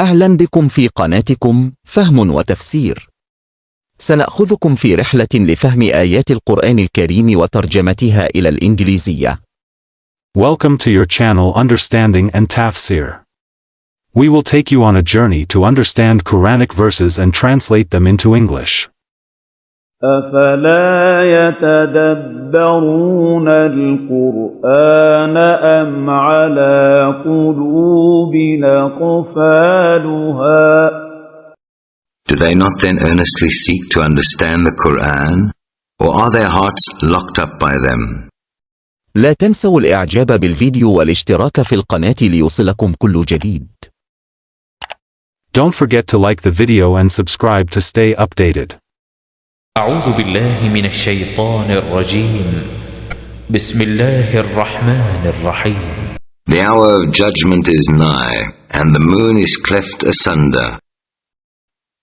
أهلا بكم في قناتكم فهم وتفسير. سنأخذكم في رحلة لفهم آيات القرآن الكريم وترجمتها إلى الإنجليزية. Welcome to your channel Understanding and Tafsir. We will take you on a journey to understand Quranic verses and translate them into English. أَفَلَا يَتَدَبَّرُونَ الْقُرْآنَ أَمْ عَلَى قُلُوبٍ أَقْفَالُهَا Do they not then earnestly seek to understand the Quran, or are their hearts locked up by them? لا تنسوا الإعجاب بالفيديو والاشتراك في القناة ليوصلكم كل جديد. Don't forget to like the video and subscribe to stay updated. أعوذ بالله من الشيطان الرجيم. بسم الله الرحمن الرحيم. The hour of judgment is nigh, and the moon is cleft asunder.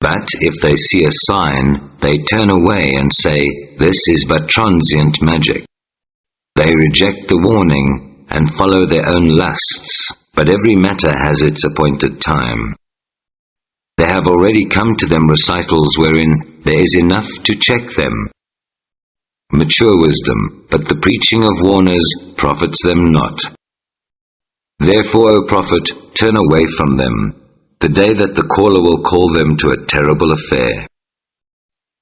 But if they see a sign, they turn away and say, "This is but transient magic." They reject the warning and follow their own lusts, but every matter has its appointed time. There have already come to them recitals wherein there is enough to check them. Mature wisdom, but the preaching of warners profits them not. Therefore, O Prophet, turn away from them, the day that the caller will call them to a terrible affair.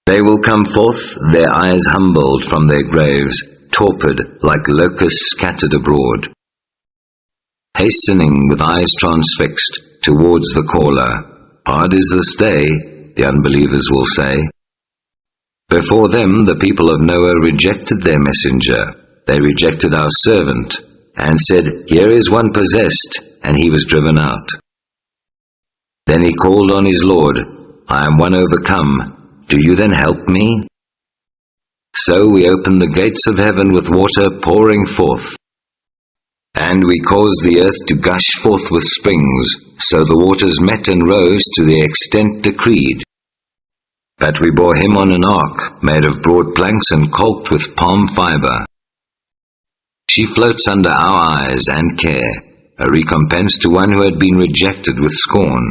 They will come forth, their eyes humbled from their graves, torpid like locusts scattered abroad. Hastening with eyes transfixed towards the caller. Hard is this day, the unbelievers will say. Before them the people of Noah rejected their messenger. They rejected our servant, and said, "Here is one possessed," and he was driven out. Then he called on his Lord, "I am one overcome. Do you then help me?" So we opened the gates of heaven with water pouring forth. And we caused the earth to gush forth with springs, so the waters met and rose to the extent decreed. But we bore him on an ark, made of broad planks and caulked with palm fibre. She floats under our eyes and care, a recompense to one who had been rejected with scorn.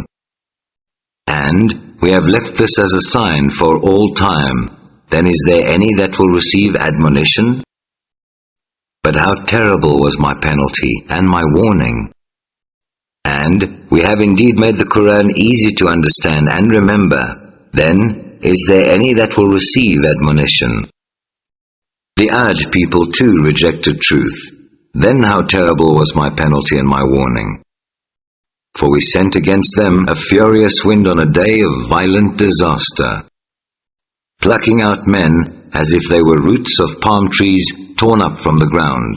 And we have left this as a sign for all time. Then is there any that will receive admonition? But how terrible was my penalty and my warning. And we have indeed made the Quran easy to understand and remember. Then is there any that will receive admonition? The Ad people too rejected truth. Then how terrible was my penalty and my warning. For we sent against them a furious wind on a day of violent disaster, plucking out men as if they were roots of palm trees torn up from the ground.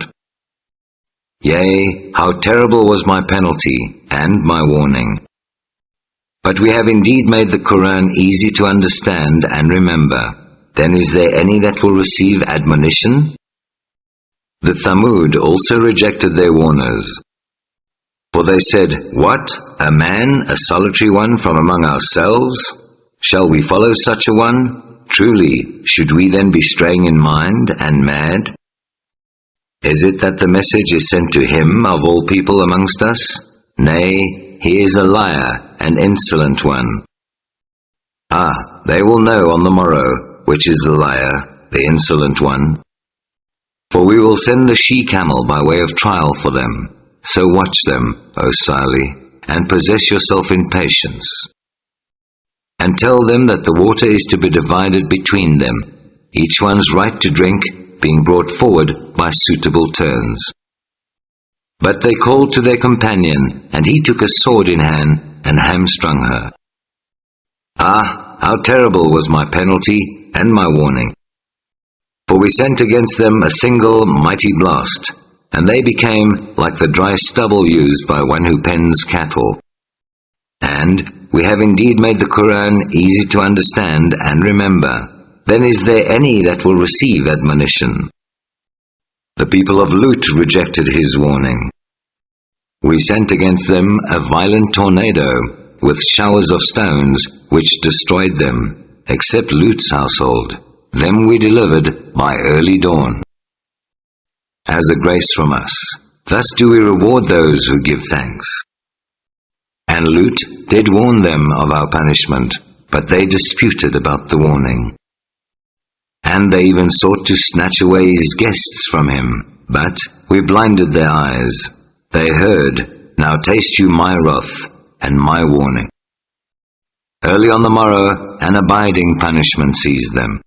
Yea, how terrible was my penalty and my warning. But we have indeed made the Quran easy to understand and remember. Then is there any that will receive admonition? The Thamud also rejected their warners. For they said, "What? A man, a solitary one from among ourselves? Shall we follow such a one? Truly, should we then be straying in mind and mad? Is it that the message is sent to him of all people amongst us? Nay, he is a liar, an insolent one." Ah, they will know on the morrow which is the liar, the insolent one. For we will send the she-camel by way of trial for them. So watch them, O Salih, and possess yourself in patience. And tell them that the water is to be divided between them, each one's right to drink being brought forward by suitable turns. But they called to their companion, and he took a sword in hand and hamstrung her. Ah, how terrible was my penalty and my warning. For we sent against them a single mighty blast, and they became like the dry stubble used by one who pens cattle. And we have indeed made the Quran easy to understand and remember. Then is there any that will receive admonition? The people of Lut rejected his warning. We sent against them a violent tornado with showers of stones which destroyed them, except Lut's household. Them we delivered by early dawn. As a grace from us, thus do we reward those who give thanks. And Lut did warn them of our punishment, but they disputed about the warning. And they even sought to snatch away his guests from him, but we blinded their eyes. They heard, "Now taste you my wrath and my warning." Early on the morrow, an abiding punishment seized them.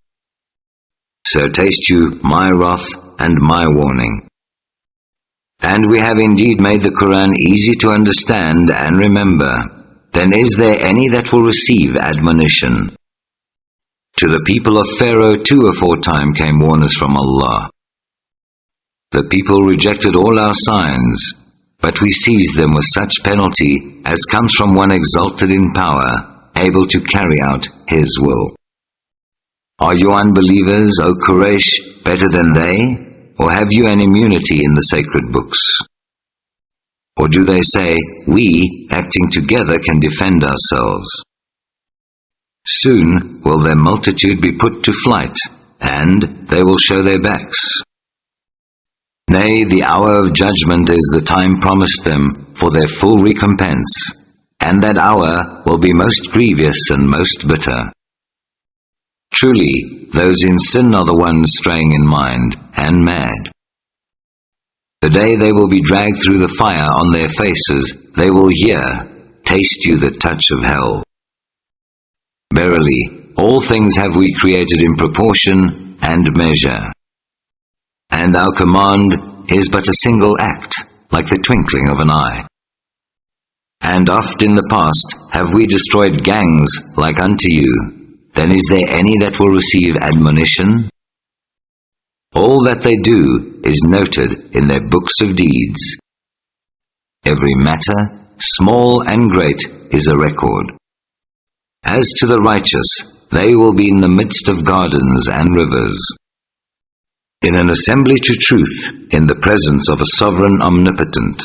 So taste you my wrath and my warning. And we have indeed made the Quran easy to understand and remember. Then is there any that will receive admonition? To the people of Pharaoh too aforetime came warners from Allah. The people rejected all our signs, but we seized them with such penalty as comes from one exalted in power, able to carry out his will. Are you unbelievers, O Quraysh, better than they? Or have you an immunity in the sacred books? Or do they say, "We, acting together, can defend ourselves"? Soon will their multitude be put to flight, and they will show their backs. Nay, the hour of judgment is the time promised them for their full recompense, and that hour will be most grievous and most bitter. Truly, those in sin are the ones straying in mind and mad. The day they will be dragged through the fire on their faces, they will hear, "Taste you the touch of hell." Verily, all things have we created in proportion and measure. And our command is but a single act, like the twinkling of an eye. And oft in the past have we destroyed gangs like unto you. Then is there any that will receive admonition? All that they do is noted in their books of deeds. Every matter, small and great, is a record. As to the righteous, they will be in the midst of gardens and rivers, in an assembly to truth, in the presence of a sovereign omnipotent.